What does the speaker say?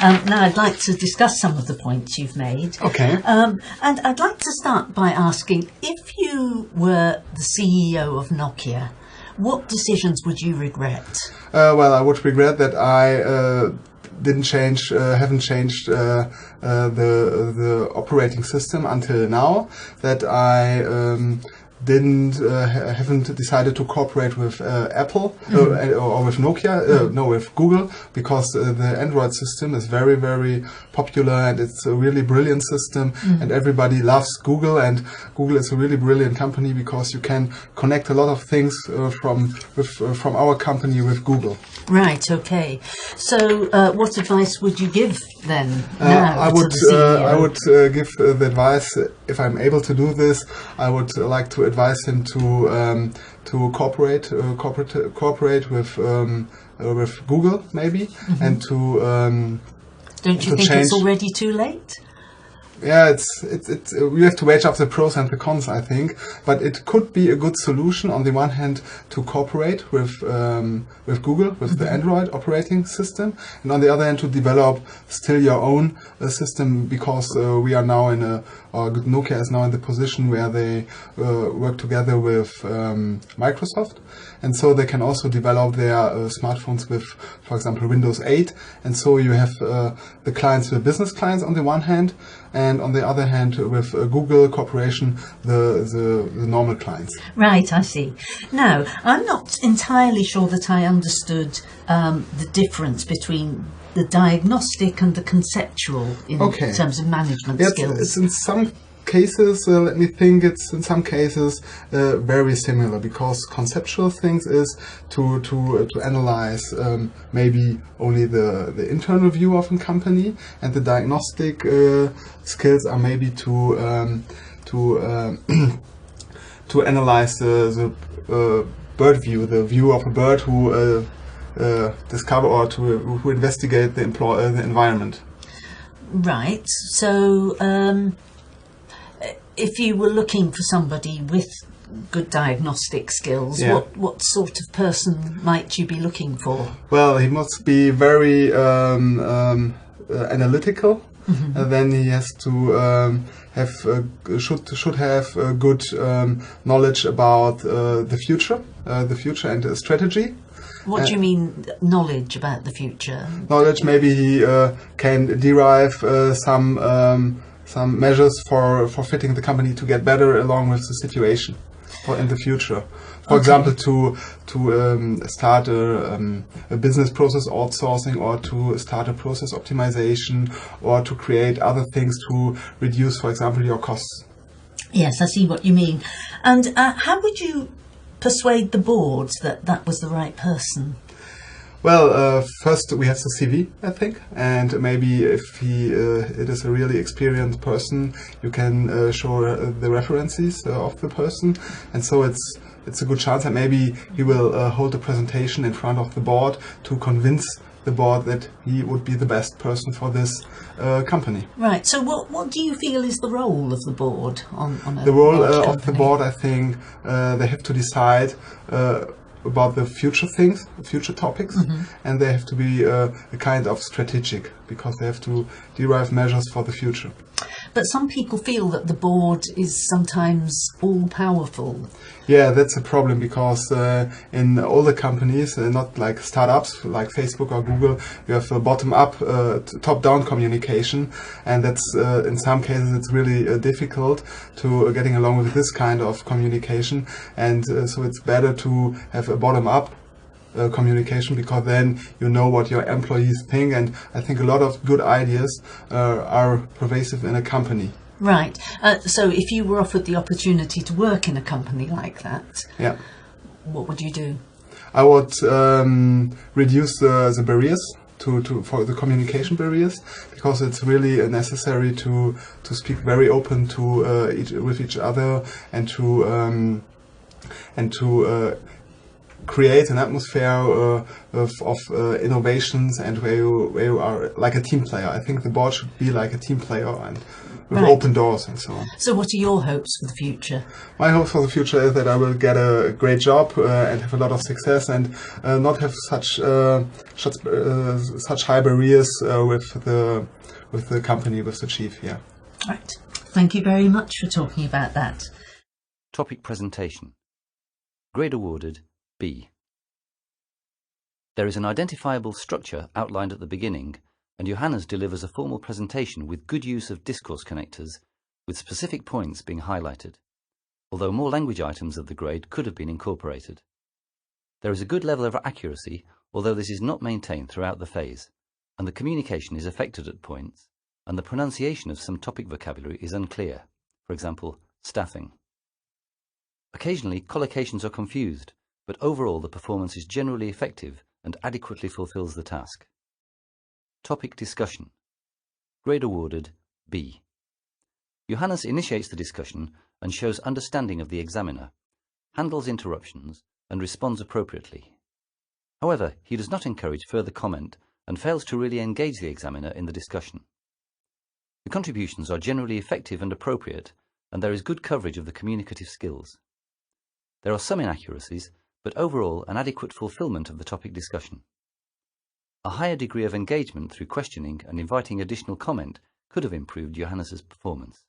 Now I'd like to discuss some of the points you've made. Okay. And I'd like to start by asking, if you were the CEO of Nokia, what decisions would you regret? Well, I would regret that I haven't changed the operating system until now. That I haven't decided to cooperate with Apple or with Nokia, no, with Google, because the Android system is very, very popular and it's a really brilliant system, and everybody loves Google, and Google is a really brilliant company because you can connect a lot of things from our company with Google. Right. Okay. So, what advice would you give then? I would give the advice, if I'm able to do this. I would like to advise him to cooperate with Google maybe, and to Don't you think it's already too late? Yeah, it's we have to weigh up the pros and the cons, I think, but it could be a good solution on the one hand to cooperate with Google, with the Android operating system, and on the other hand to develop still your own system, because we are now Nokia is now in the position where they work together with Microsoft, and so they can also develop their smartphones with, for example, Windows 8, and so you have the clients, the business clients on the one hand, and on the other hand, with Google Corporation, the normal clients. Right, I see. Now, I'm not entirely sure that I understood the difference between the diagnostic and the conceptual in terms of management skills. It's in some cases, let me think, it's in some cases very similar, because conceptual things is to analyze maybe only the internal view of a company, and the diagnostic skills are maybe to analyze the bird view, the view of a bird who discover or who investigate the environment. Right. So if you were looking for somebody with good diagnostic skills, what sort of person might you be looking for? Well, he must be very analytical. And then he has to should have good knowledge about the future and strategy. What do you mean, knowledge about the future? Knowledge, maybe he can derive some measures for fitting the company to get better along with the situation in the future. For example, to start a business process outsourcing, or to start a process optimization, or to create other things to reduce, for example, your costs. Yes, I see what you mean. And how would you persuade the board that was the right person? Well, first we have the CV, I think, and maybe if it is a really experienced person, you can show the references of the person, and so it's a good chance that maybe he will hold a presentation in front of the board to convince the board that he would be the best person for this company. Right. So what do you feel is the role of the board on the role of the board? I think they have to decide about the future things, future topics, and they have to be a kind of strategic, because they have to derive measures for the future. But some people feel that the board is sometimes all-powerful. Yeah, that's a problem, because in all the companies, not like startups like Facebook or Google, you have a bottom-up, top-down communication, and that's in some cases it's really difficult to getting along with this kind of communication, and so it's better to have a bottom-up communication, because then you know what your employees think, and I think a lot of good ideas are pervasive in a company. Right. So if you were offered the opportunity to work in a company like that, what would you do? I would reduce the barriers for the communication barriers, because it's really necessary to speak very open with each other, and to create an atmosphere of innovations, and where you are like a team player. I think the board should be like a team player, and with open doors and so on. So what are your hopes for the future? My hopes for the future is that I will get a great job and have a lot of success and not have such high barriers with the company, with the chief. Yeah. Right. Thank you very much for talking about that. Topic presentation. Grade awarded B. There is an identifiable structure outlined at the beginning, and Johannes delivers a formal presentation with good use of discourse connectors, with specific points being highlighted, although more language items of the grade could have been incorporated. There is a good level of accuracy, although this is not maintained throughout the phase, and the communication is affected at points, and the pronunciation of some topic vocabulary is unclear, for example, staffing. Occasionally, collocations are confused, but overall the performance is generally effective and adequately fulfills the task. Topic discussion. Grade awarded B. Johannes initiates the discussion and shows understanding of the examiner, handles interruptions, and responds appropriately. However, he does not encourage further comment and fails to really engage the examiner in the discussion. The contributions are generally effective and appropriate, and there is good coverage of the communicative skills. There are some inaccuracies, but overall an adequate fulfillment of the topic discussion. A higher degree of engagement through questioning and inviting additional comment could have improved Johannes's performance.